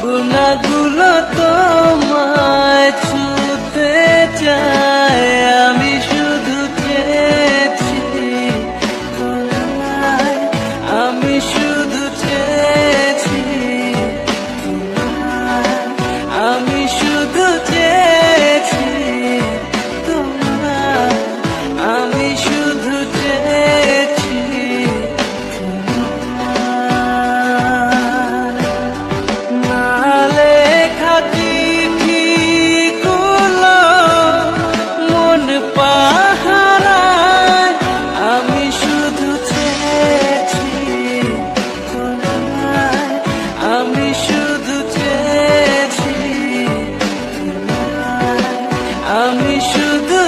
ভাবনাগুলো তোমায় ছুতে চায়, আমি শুধু চেয়েছি তোমায়, আমি শুধু চেয়েছি তোমায়, আমি শুধু চেয়েছি তোমায়, আমি শুধু চেয়েছি না লেখা চিঠিগুলো মন পাহারায়, আমি শুধু চেয়েছি তোমায়, আমি শুধু চেয়েছি তোমায়, আমি শুধু